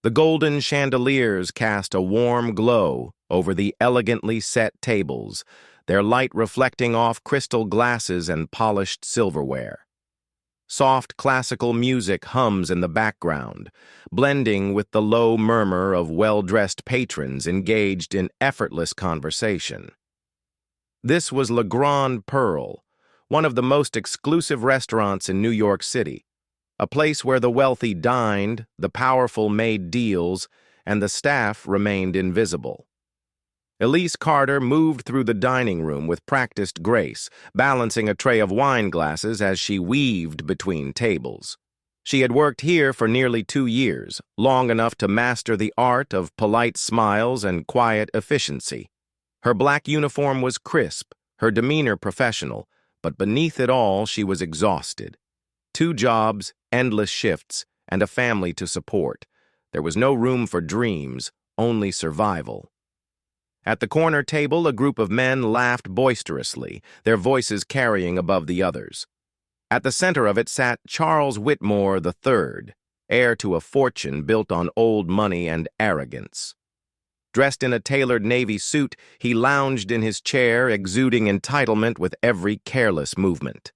The golden chandeliers cast a warm glow over the elegantly set tables, their light reflecting off crystal glasses and polished silverware. Soft classical music hums in the background, blending with the low murmur of well-dressed patrons engaged in effortless conversation. This was Le Grand Pearl, one of the most exclusive restaurants in New York City, a place where the wealthy dined, the powerful made deals, and the staff remained invisible. Elise Carter moved through the dining room with practiced grace, balancing a tray of wine glasses as she weaved between tables. She had worked here for nearly 2 years, long enough to master the art of polite smiles and quiet efficiency. Her black uniform was crisp, her demeanor professional, but beneath it all she was exhausted. 2 jobs, endless shifts, and a family to support. There was no room for dreams, only survival. At the corner table, a group of men laughed boisterously, their voices carrying above the others. At the center of it sat Charles Whitmore III, heir to a fortune built on old money and arrogance. Dressed in a tailored navy suit, he lounged in his chair, exuding entitlement with every careless movement.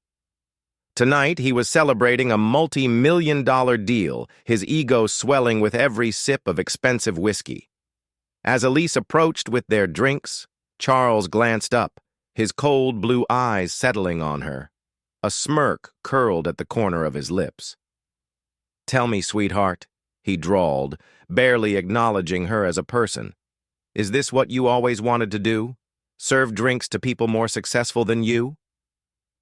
Tonight, he was celebrating a multi-million-dollar deal, his ego swelling with every sip of expensive whiskey. As Elise approached with their drinks, Charles glanced up, his cold blue eyes settling on her. A smirk curled at the corner of his lips. "Tell me, sweetheart," he drawled, barely acknowledging her as a person. "Is this what you always wanted to do? Serve drinks to people more successful than you?"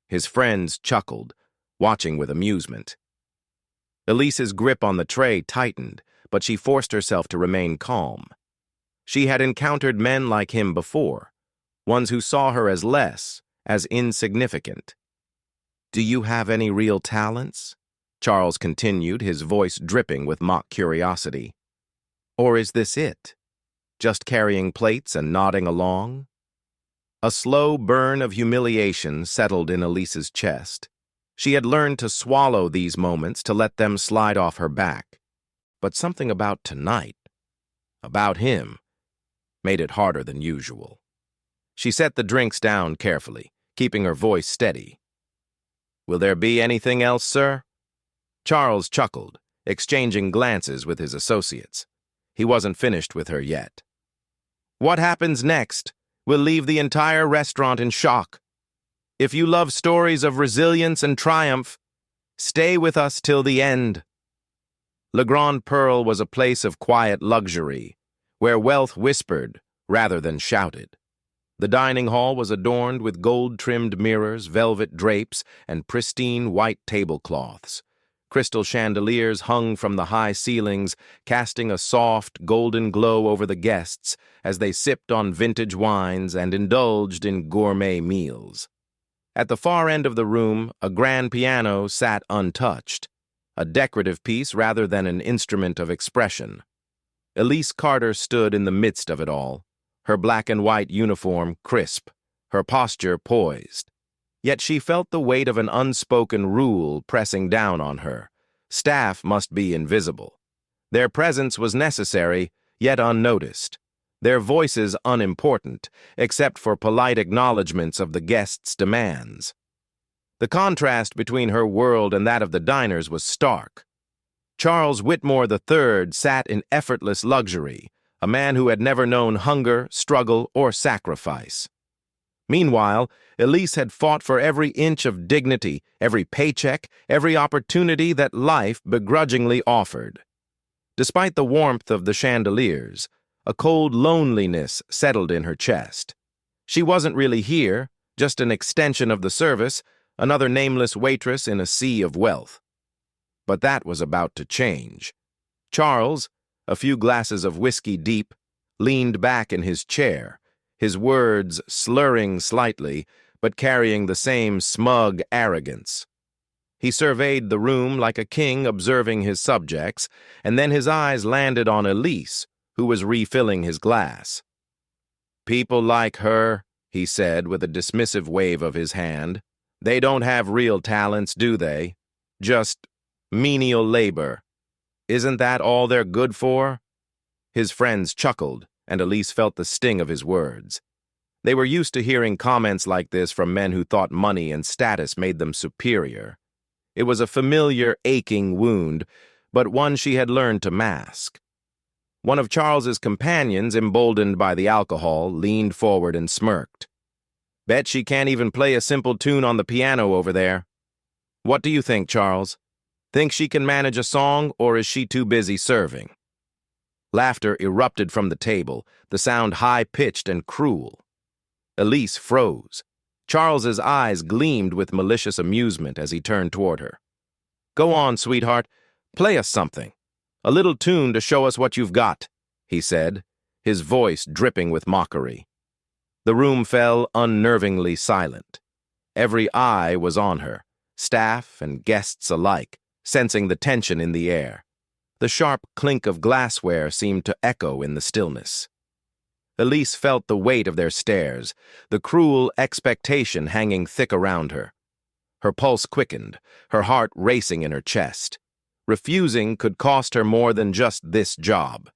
His friends chuckled, watching with amusement. Elise's grip on the tray tightened, but she forced herself to remain calm. She had encountered men like him before, ones who saw her as less, as insignificant. "Do you have any real talents?" Charles continued, his voice dripping with mock curiosity. "Or is this it? Just carrying plates and nodding along?" A slow burn of humiliation settled in Elise's chest. She had learned to swallow these moments, to let them slide off her back. But something about tonight, about him, made it harder than usual. She set the drinks down carefully, keeping her voice steady. "Will there be anything else, sir?" Charles chuckled, exchanging glances with his associates. He wasn't finished with her yet. "What happens next will leave the entire restaurant in shock. If you love stories of resilience and triumph, stay with us till the end." Le Grand Pearl was a place of quiet luxury, where wealth whispered rather than shouted. The dining hall was adorned with gold-trimmed mirrors, velvet drapes, and pristine white tablecloths. Crystal chandeliers hung from the high ceilings, casting a soft, golden glow over the guests as they sipped on vintage wines and indulged in gourmet meals. At the far end of the room, a grand piano sat untouched, a decorative piece rather than an instrument of expression. Elise Carter stood in the midst of it all, her black and white uniform crisp, her posture poised. Yet she felt the weight of an unspoken rule pressing down on her. Staff must be invisible. Their presence was necessary, yet unnoticed. Their voices unimportant, except for polite acknowledgments of the guests' demands. The contrast between her world and that of the diners was stark. Charles Whitmore III sat in effortless luxury, a man who had never known hunger, struggle, or sacrifice. Meanwhile, Elise had fought for every inch of dignity, every paycheck, every opportunity that life begrudgingly offered. Despite the warmth of the chandeliers, a cold loneliness settled in her chest. She wasn't really here, just an extension of the service, another nameless waitress in a sea of wealth. But that was about to change. Charles, a few glasses of whiskey deep, leaned back in his chair, his words slurring slightly, but carrying the same smug arrogance. He surveyed the room like a king observing his subjects, and then his eyes landed on Elise, who was refilling his glass. "People like her," he said with a dismissive wave of his hand, "they don't have real talents, do they? Just menial labor." Isn't that all they're good for? His friends chuckled, and Elise felt the sting of his words. They were used to hearing comments like this from men who thought money and status made them superior. It was a familiar, aching wound, but one she had learned to mask. One of Charles's companions, emboldened by the alcohol, leaned forward and smirked. Bet she can't even play a simple tune on the piano over there. What do you think, Charles? Think she can manage a song, or is she too busy serving? Laughter erupted from the table, the sound high-pitched and cruel. Elise froze. Charles's eyes gleamed with malicious amusement as he turned toward her. Go on, sweetheart. Play us something. A little tune to show us what you've got, he said, his voice dripping with mockery. The room fell unnervingly silent. Every eye was on her, staff and guests alike, sensing the tension in the air. The sharp clink of glassware seemed to echo in the stillness. Elise felt the weight of their stares, the cruel expectation hanging thick around her. Her pulse quickened, her heart racing in her chest. Refusing could cost her more than just this job.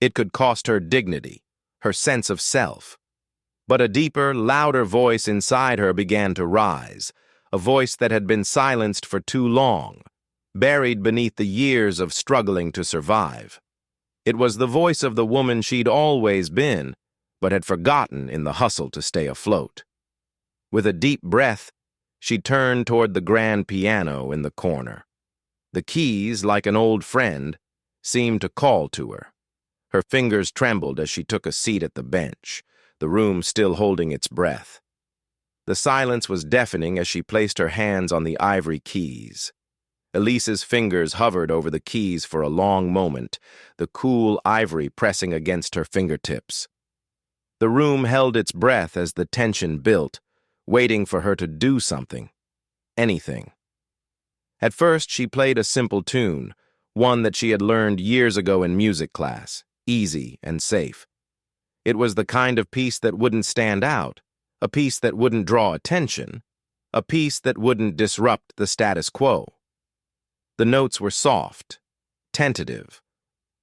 It could cost her dignity, her sense of self. But a deeper, louder voice inside her began to rise, a voice that had been silenced for too long, buried beneath the years of struggling to survive. It was the voice of the woman she'd always been, but had forgotten in the hustle to stay afloat. With a deep breath, she turned toward the grand piano in the corner. The keys, like an old friend, seemed to call to her. Her fingers trembled as she took a seat at the bench, the room still holding its breath. The silence was deafening as she placed her hands on the ivory keys. Elise's fingers hovered over the keys for a long moment, the cool ivory pressing against her fingertips. The room held its breath as the tension built, waiting for her to do something. Anything. At first, she played a simple tune, one that she had learned years ago in music class, easy and safe. It was the kind of piece that wouldn't stand out, a piece that wouldn't draw attention, a piece that wouldn't disrupt the status quo. The notes were soft, tentative,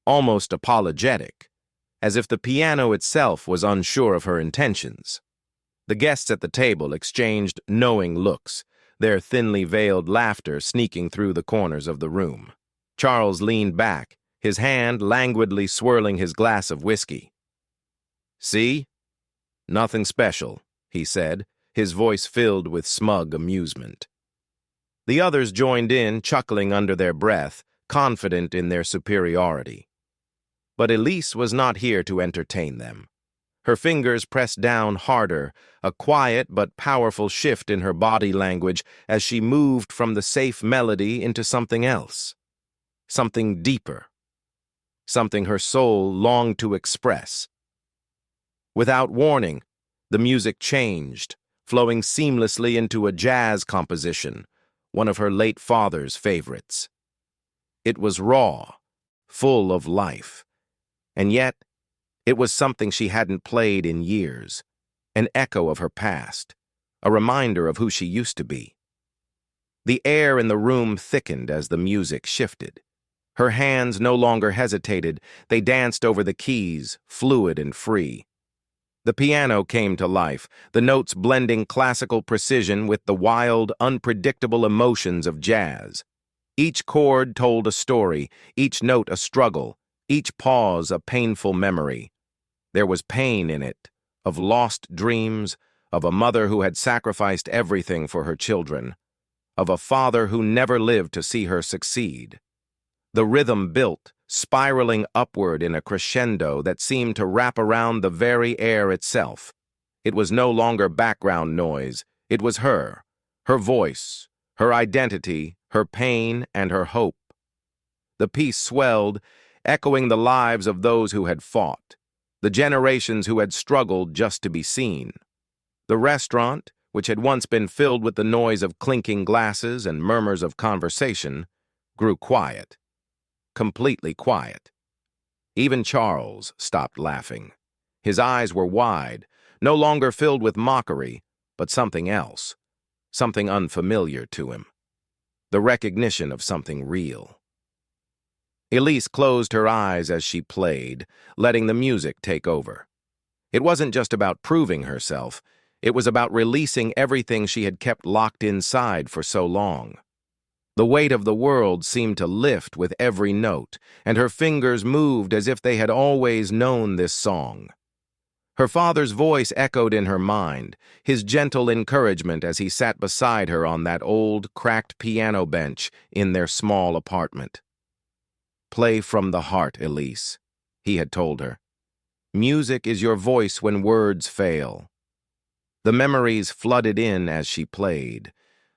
almost apologetic, as if the piano itself was unsure of her intentions. The guests at the table exchanged knowing looks, their thinly veiled laughter sneaking through the corners of the room. Charles leaned back, his hand languidly swirling his glass of whiskey. See? Nothing special, he said, his voice filled with smug amusement. The others joined in, chuckling under their breath, confident in their superiority. But Elise was not here to entertain them. Her fingers pressed down harder, a quiet but powerful shift in her body language as she moved from the safe melody into something else. Something deeper. Something her soul longed to express. Without warning, the music changed, flowing seamlessly into a jazz composition, one of her late father's favorites. It was raw, full of life, and yet it was something she hadn't played in years, an echo of her past, a reminder of who she used to be. The air in the room thickened as the music shifted. Her hands no longer hesitated, they danced over the keys, fluid and free. The piano came to life, the notes blending classical precision with the wild, unpredictable emotions of jazz. Each chord told a story, each note a struggle, each pause a painful memory. There was pain in it, of lost dreams, of a mother who had sacrificed everything for her children, of a father who never lived to see her succeed. The rhythm built, spiraling upward in a crescendo that seemed to wrap around the very air itself. It was no longer background noise. It was her voice, her identity, her pain, and her hope. The piece swelled, echoing the lives of those who had fought, the generations who had struggled just to be seen. The restaurant, which had once been filled with the noise of clinking glasses and murmurs of conversation, grew quiet. Completely quiet. Even Charles stopped laughing. His eyes were wide, no longer filled with mockery, but something else, something unfamiliar to him. The recognition of something real. Elise closed her eyes as she played, letting the music take over. It wasn't just about proving herself, it was about releasing everything she had kept locked inside for so long. The weight of the world seemed to lift with every note, and her fingers moved as if they had always known this song. Her father's voice echoed in her mind, his gentle encouragement as he sat beside her on that old, cracked piano bench in their small apartment. "Play from the heart, Elise," he had told her. "Music is your voice when words fail." The memories flooded in as she played.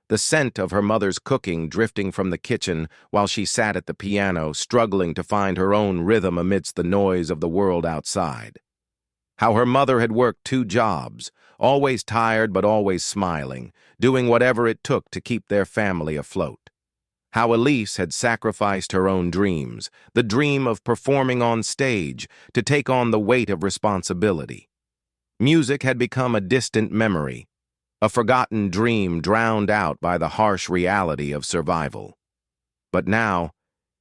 The scent of her mother's cooking drifting from the kitchen while she sat at the piano, struggling to find her own rhythm amidst the noise of the world outside. How her mother had worked 2 jobs, always tired but always smiling, doing whatever it took to keep their family afloat. How Elise had sacrificed her own dreams, the dream of performing on stage, to take on the weight of responsibility. Music had become a distant memory, a forgotten dream drowned out by the harsh reality of survival. But now,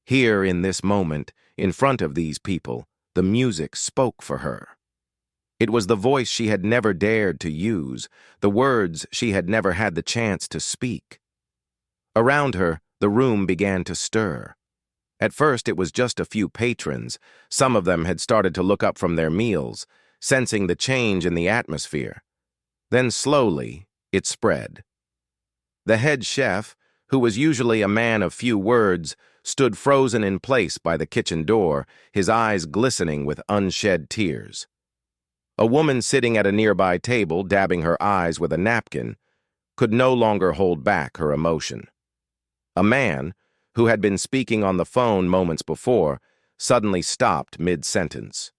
here in this moment, in front of these people, the music spoke for her. It was the voice she had never dared to use, the words she had never had the chance to speak. Around her, the room began to stir. At first, it was just a few patrons. Some of them had started to look up from their meals, sensing the change in the atmosphere. Then slowly, it spread. The head chef, who was usually a man of few words, stood frozen in place by the kitchen door, his eyes glistening with unshed tears. A woman sitting at a nearby table, dabbing her eyes with a napkin, could no longer hold back her emotion. A man, who had been speaking on the phone moments before, suddenly stopped mid-sentence.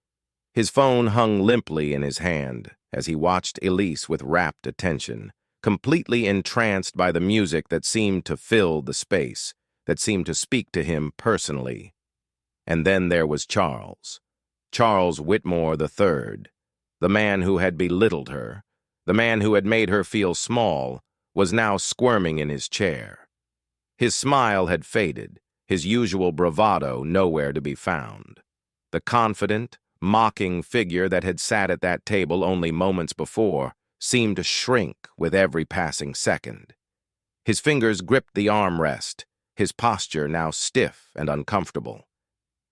His phone hung limply in his hand as he watched Elise with rapt attention, completely entranced by the music that seemed to fill the space, that seemed to speak to him personally. And then there was Charles Whitmore III, the man who had belittled her, the man who had made her feel small, was now squirming in his chair. His smile had faded, his usual bravado nowhere to be found. The confident, mocking figure that had sat at that table only moments before seemed to shrink with every passing second. His fingers gripped the armrest, his posture now stiff and uncomfortable.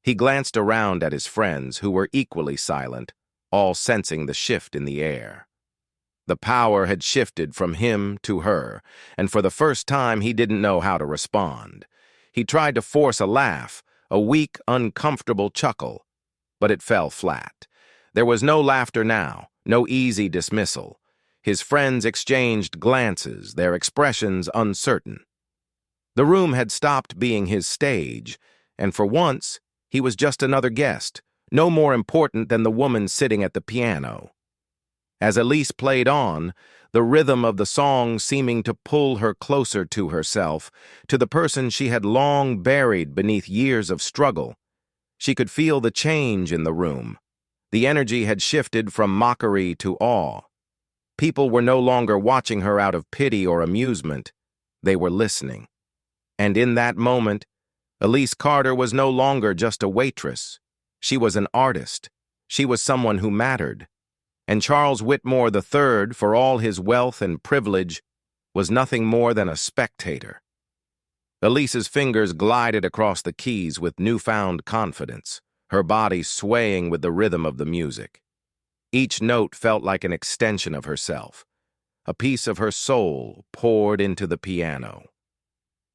He glanced around at his friends, who were equally silent, all sensing the shift in the air. The power had shifted from him to her, and for the first time he didn't know how to respond. He tried to force a laugh, a weak, uncomfortable chuckle, but it fell flat. There was no laughter now, no easy dismissal. His friends exchanged glances, their expressions uncertain. The room had stopped being his stage, and for once, he was just another guest, no more important than the woman sitting at the piano. As Elise played on, the rhythm of the song seeming to pull her closer to herself, to the person she had long buried beneath years of struggle, she could feel the change in the room. The energy had shifted from mockery to awe. People were no longer watching her out of pity or amusement. They were listening. And in that moment, Elise Carter was no longer just a waitress. She was an artist. She was someone who mattered. And Charles Whitmore III, for all his wealth and privilege, was nothing more than a spectator. Elise's fingers glided across the keys with newfound confidence, her body swaying with the rhythm of the music. Each note felt like an extension of herself. A piece of her soul poured into the piano.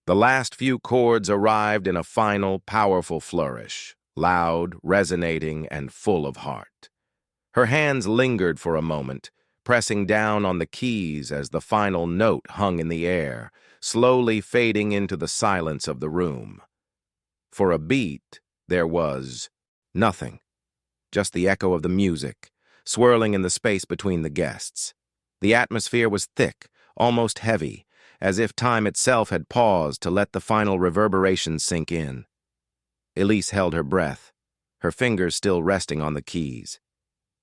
The last few chords arrived in a final, powerful flourish, loud, resonating, and full of heart. Her hands lingered for a moment, pressing down on the keys as the final note hung in the air, slowly fading into the silence of the room. For a beat, there was nothing, just the echo of the music, swirling in the space between the guests. The atmosphere was thick, almost heavy, as if time itself had paused to let the final reverberations sink in. Elise held her breath, her fingers still resting on the keys.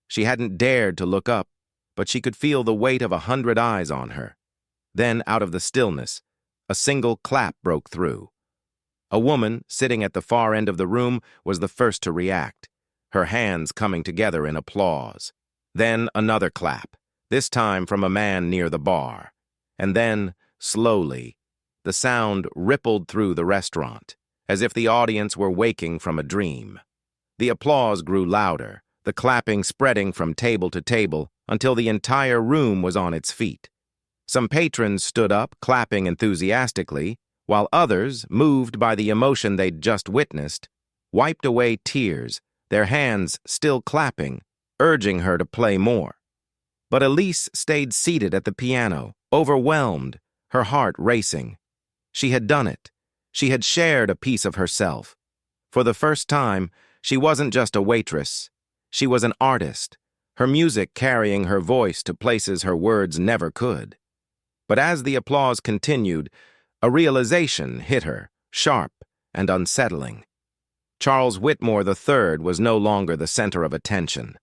She hadn't dared to look up, but she could feel the weight of 100 eyes on her. Then, out of the stillness, a single clap broke through. A woman, sitting at the far end of the room, was the first to react, her hands coming together in applause. Then another clap, this time from a man near the bar. And then, slowly, the sound rippled through the restaurant, as if the audience were waking from a dream. The applause grew louder, the clapping spreading from table to table until the entire room was on its feet. Some patrons stood up, clapping enthusiastically, while others, moved by the emotion they'd just witnessed, wiped away tears, their hands still clapping, urging her to play more. But Elise stayed seated at the piano, overwhelmed, her heart racing. She had done it. She had shared a piece of herself. For the first time, she wasn't just a waitress. She was an artist, her music carrying her voice to places her words never could. But as the applause continued, a realization hit her, sharp and unsettling. Charles Whitmore III was no longer the center of attention.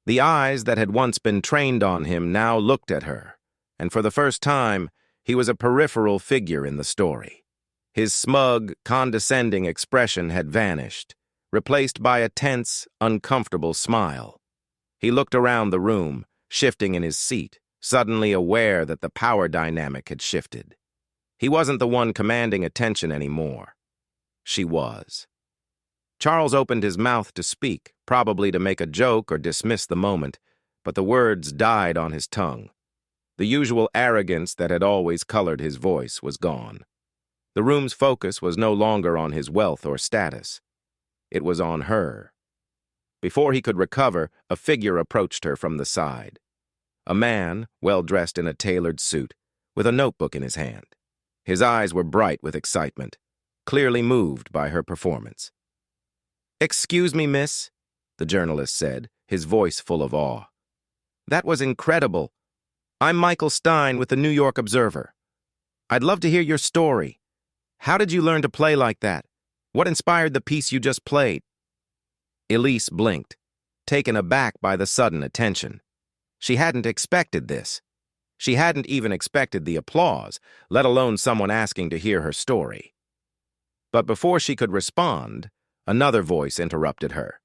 The eyes that had once been trained on him now looked at her, and for the first time, he was a peripheral figure in the story. His smug, condescending expression had vanished, replaced by a tense, uncomfortable smile. He looked around the room, shifting in his seat, suddenly aware that the power dynamic had shifted. He wasn't the one commanding attention anymore. She was. Charles opened his mouth to speak, probably to make a joke or dismiss the moment, but the words died on his tongue. The usual arrogance that had always colored his voice was gone. The room's focus was no longer on his wealth or status. It was on her. Before he could recover, a figure approached her from the side. A man, well-dressed in a tailored suit, with a notebook in his hand. His eyes were bright with excitement, clearly moved by her performance. "Excuse me, miss," the journalist said, his voice full of awe. "That was incredible. I'm Michael Stein with the New York Observer. I'd love to hear your story. How did you learn to play like that? What inspired the piece you just played?" Elise blinked, taken aback by the sudden attention. She hadn't expected this. She hadn't even expected the applause, let alone someone asking to hear her story. But before she could respond, another voice interrupted her.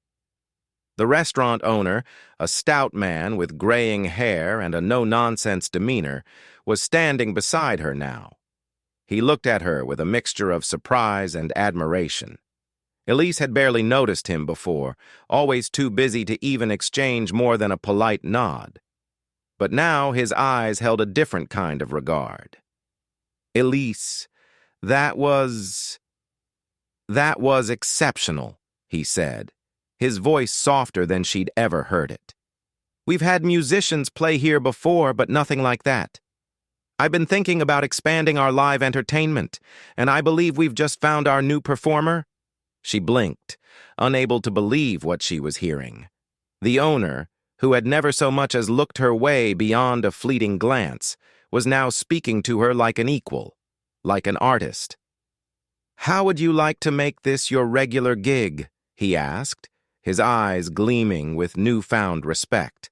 The restaurant owner, a stout man with graying hair and a no-nonsense demeanor, was standing beside her now. He looked at her with a mixture of surprise and admiration. Elise had barely noticed him before, always too busy to even exchange more than a polite nod. But now his eyes held a different kind of regard. "Elise, that was exceptional," he said, his voice softer than she'd ever heard it. "We've had musicians play here before, but nothing like that. I've been thinking about expanding our live entertainment, and I believe we've just found our new performer." She blinked, unable to believe what she was hearing. The owner, who had never so much as looked her way beyond a fleeting glance, was now speaking to her like an equal, like an artist. "How would you like to make this your regular gig?" he asked, his eyes gleaming with newfound respect.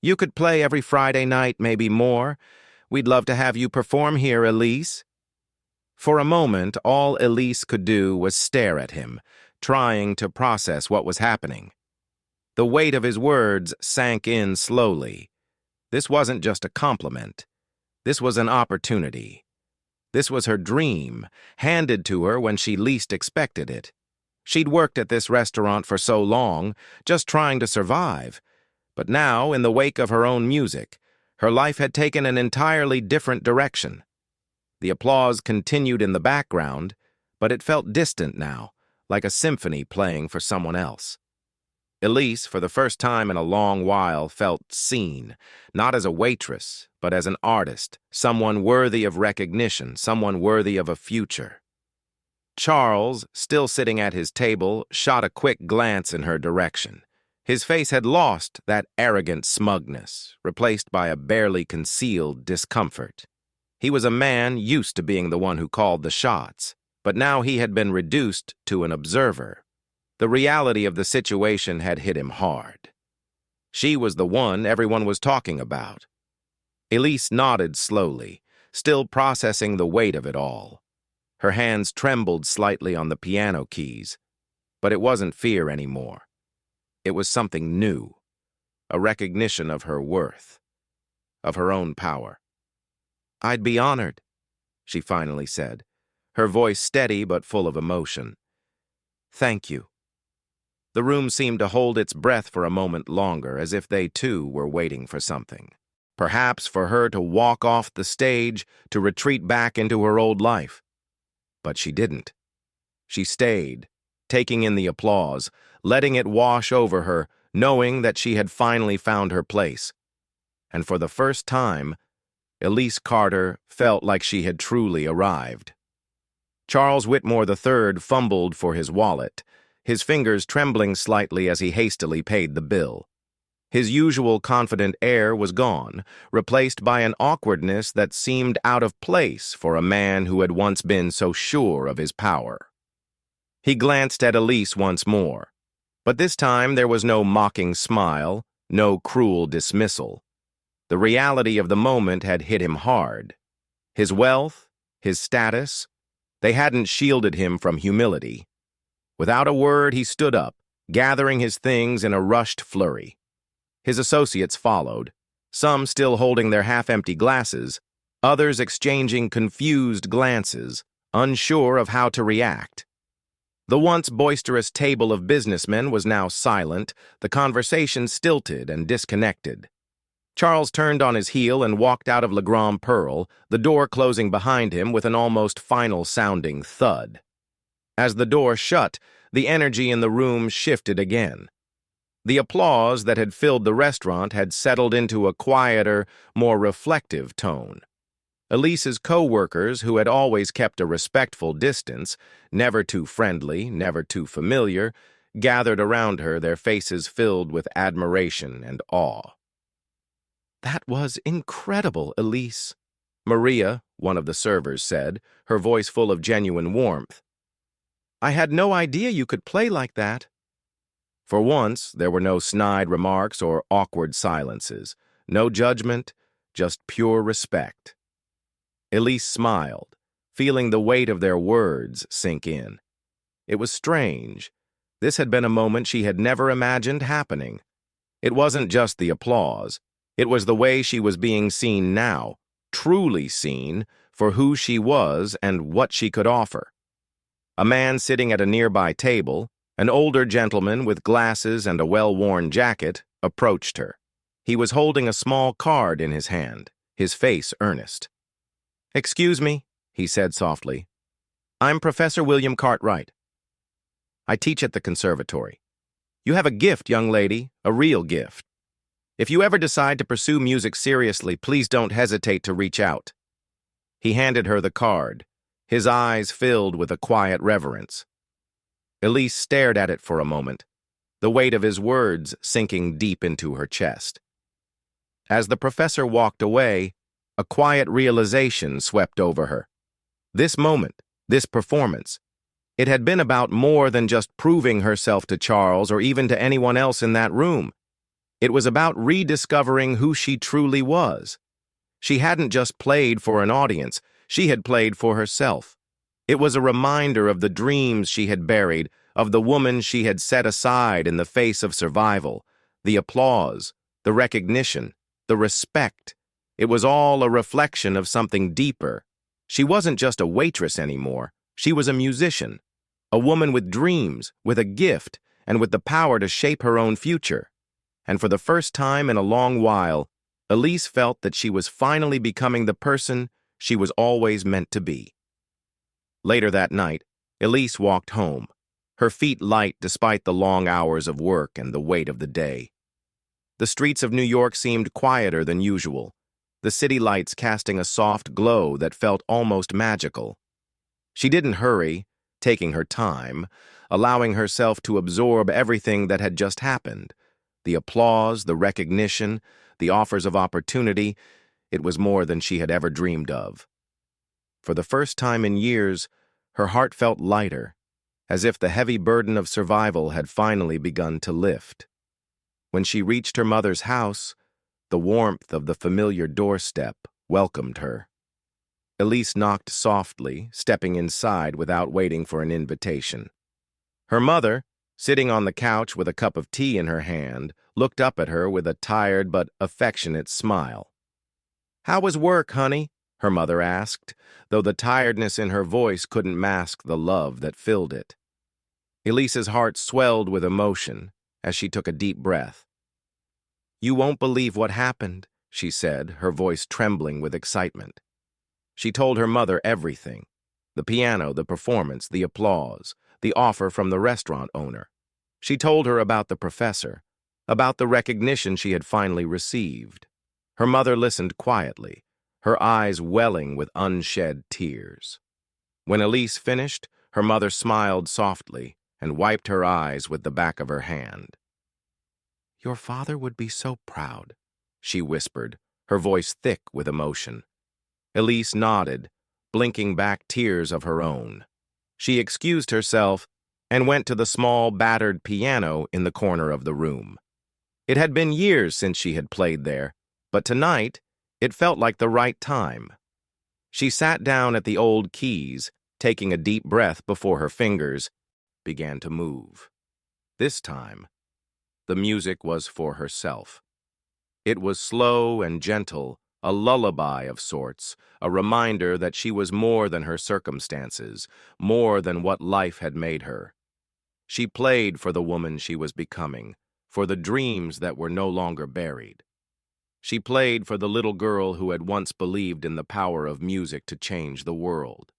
"You could play every Friday night, maybe more. We'd love to have you perform here, Elise." For a moment, all Elise could do was stare at him, trying to process what was happening. The weight of his words sank in slowly. This wasn't just a compliment. This was an opportunity. This was her dream, handed to her when she least expected it. She'd worked at this restaurant for so long, just trying to survive. But now, in the wake of her own music, her life had taken an entirely different direction. The applause continued in the background, but it felt distant now, like a symphony playing for someone else. Elise, for the first time in a long while, felt seen, not as a waitress, but as an artist, someone worthy of recognition, someone worthy of a future. Charles, still sitting at his table, shot a quick glance in her direction. His face had lost that arrogant smugness, replaced by a barely concealed discomfort. He was a man used to being the one who called the shots, but now he had been reduced to an observer. The reality of the situation had hit him hard. She was the one everyone was talking about. Elise nodded slowly, still processing the weight of it all. Her hands trembled slightly on the piano keys, but it wasn't fear anymore. It was something new, a recognition of her worth, of her own power. "I'd be honored," she finally said, her voice steady but full of emotion. "Thank you." The room seemed to hold its breath for a moment longer, as if they too were waiting for something. Perhaps for her to walk off the stage, to retreat back into her old life. But she didn't. She stayed, taking in the applause, letting it wash over her, knowing that she had finally found her place. And for the first time, Elise Carter felt like she had truly arrived. Charles Whitmore III fumbled for his wallet, his fingers trembling slightly as he hastily paid the bill. His usual confident air was gone, replaced by an awkwardness that seemed out of place for a man who had once been so sure of his power. He glanced at Elise once more, but this time there was no mocking smile, no cruel dismissal. The reality of the moment had hit him hard. His wealth, his status, they hadn't shielded him from humility. Without a word, he stood up, gathering his things in a rushed flurry. His associates followed, some still holding their half-empty glasses, others exchanging confused glances, unsure of how to react. The once boisterous table of businessmen was now silent, the conversation stilted and disconnected. Charles turned on his heel and walked out of Le Grand Pearl, the door closing behind him with an almost final-sounding thud. As the door shut, the energy in the room shifted again. The applause that had filled the restaurant had settled into a quieter, more reflective tone. Elise's co-workers, who had always kept a respectful distance, never too friendly, never too familiar, gathered around her, their faces filled with admiration and awe. "That was incredible, Elise," Maria, one of the servers, said, her voice full of genuine warmth. "I had no idea you could play like that." For once, there were no snide remarks or awkward silences, no judgment, just pure respect. Elise smiled, feeling the weight of their words sink in. It was strange. This had been a moment she had never imagined happening. It wasn't just the applause. It was the way she was being seen now, truly seen, for who she was and what she could offer. A man sitting at a nearby table, an older gentleman with glasses and a well-worn jacket, approached her. He was holding a small card in his hand, his face earnest. "Excuse me," he said softly. "I'm Professor William Cartwright. I teach at the conservatory. You have a gift, young lady, a real gift. If you ever decide to pursue music seriously, please don't hesitate to reach out." He handed her the card, his eyes filled with a quiet reverence. Elise stared at it for a moment, the weight of his words sinking deep into her chest. As the professor walked away, a quiet realization swept over her. This moment, this performance, it had been about more than just proving herself to Charles or even to anyone else in that room. It was about rediscovering who she truly was. She hadn't just played for an audience, she had played for herself. It was a reminder of the dreams she had buried, of the woman she had set aside in the face of survival, the applause, the recognition, the respect. It was all a reflection of something deeper. She wasn't just a waitress anymore. She was a musician, a woman with dreams, with a gift, and with the power to shape her own future. And for the first time in a long while, Elise felt that she was finally becoming the person she was always meant to be. Later that night, Elise walked home, her feet light despite the long hours of work and the weight of the day. The streets of New York seemed quieter than usual, the city lights casting a soft glow that felt almost magical. She didn't hurry, taking her time, allowing herself to absorb everything that had just happened. The applause, the recognition, the offers of opportunity, it was more than she had ever dreamed of. For the first time in years, her heart felt lighter, as if the heavy burden of survival had finally begun to lift. When she reached her mother's house, the warmth of the familiar doorstep welcomed her. Elise knocked softly, stepping inside without waiting for an invitation. Her mother, sitting on the couch with a cup of tea in her hand, looked up at her with a tired but affectionate smile. "How was work, honey?" her mother asked, though the tiredness in her voice couldn't mask the love that filled it. Elise's heart swelled with emotion as she took a deep breath. "You won't believe what happened," she said, her voice trembling with excitement. She told her mother everything: the piano, the performance, the applause, the offer from the restaurant owner. She told her about the professor, about the recognition she had finally received. Her mother listened quietly, her eyes welling with unshed tears. When Elise finished, her mother smiled softly and wiped her eyes with the back of her hand. "Your father would be so proud," she whispered, her voice thick with emotion. Elise nodded, blinking back tears of her own. She excused herself and went to the small, battered piano in the corner of the room. It had been years since she had played there, but tonight it felt like the right time. She sat down at the old keys, taking a deep breath before her fingers began to move. This time, the music was for herself. It was slow and gentle, a lullaby of sorts, a reminder that she was more than her circumstances, more than what life had made her. She played for the woman she was becoming, for the dreams that were no longer buried. She played for the little girl who had once believed in the power of music to change the world.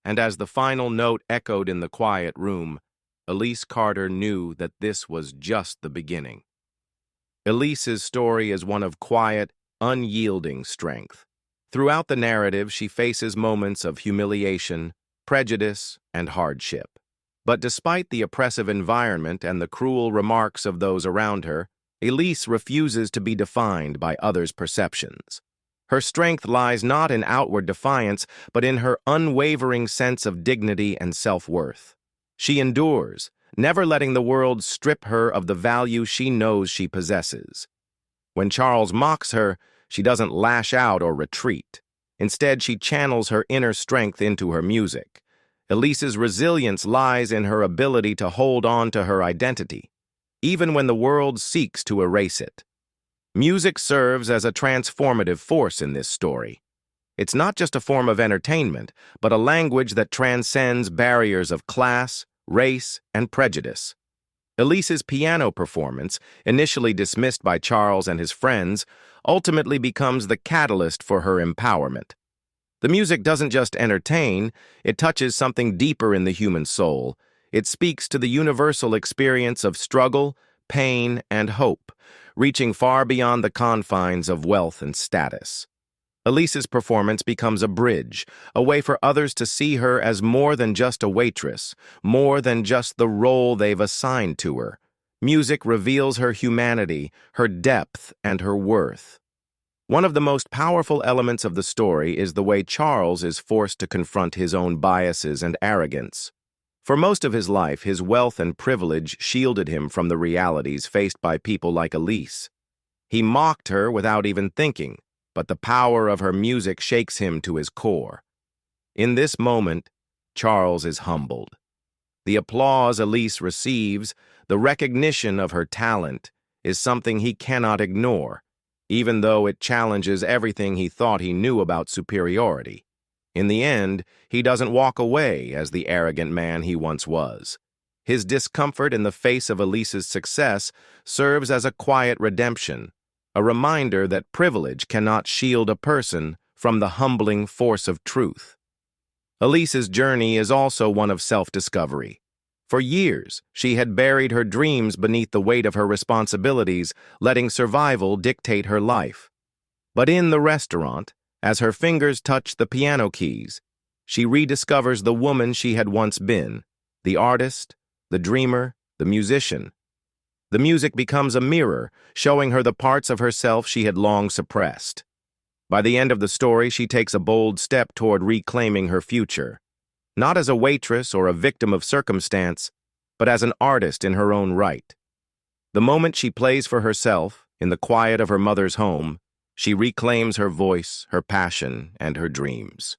And as the final note echoed in the quiet room, Elise Carter knew that this was just the beginning. Elise's story is one of quiet, unyielding strength. Throughout the narrative, she faces moments of humiliation, prejudice, and hardship. But despite the oppressive environment and the cruel remarks of those around her, Elise refuses to be defined by others' perceptions. Her strength lies not in outward defiance, but in her unwavering sense of dignity and self-worth. She endures, never letting the world strip her of the value she knows she possesses. When Charles mocks her, she doesn't lash out or retreat. Instead, she channels her inner strength into her music. Elise's resilience lies in her ability to hold on to her identity, even when the world seeks to erase it. Music serves as a transformative force in this story. It's not just a form of entertainment, but a language that transcends barriers of class, race, and prejudice. Elise's piano performance, initially dismissed by Charles and his friends, ultimately becomes the catalyst for her empowerment. The music doesn't just entertain, it touches something deeper in the human soul. It speaks to the universal experience of struggle, pain, and hope, reaching far beyond the confines of wealth and status. Elise's performance becomes a bridge, a way for others to see her as more than just a waitress, more than just the role they've assigned to her. Music reveals her humanity, her depth, and her worth. One of the most powerful elements of the story is the way Charles is forced to confront his own biases and arrogance. For most of his life, his wealth and privilege shielded him from the realities faced by people like Elise. He mocked her without even thinking, but the power of her music shakes him to his core. In this moment, Charles is humbled. The applause Elise receives, the recognition of her talent, is something he cannot ignore, even though it challenges everything he thought he knew about superiority. In the end, he doesn't walk away as the arrogant man he once was. His discomfort in the face of Elise's success serves as a quiet redemption, a reminder that privilege cannot shield a person from the humbling force of truth. Elise's journey is also one of self-discovery. For years, she had buried her dreams beneath the weight of her responsibilities, letting survival dictate her life. But in the restaurant, as her fingers touch the piano keys, she rediscovers the woman she had once been, the artist, the dreamer, the musician. The music becomes a mirror, showing her the parts of herself she had long suppressed. By the end of the story, she takes a bold step toward reclaiming her future, not as a waitress or a victim of circumstance, but as an artist in her own right. The moment she plays for herself, in the quiet of her mother's home, She reclaims her voice, her passion, and her dreams.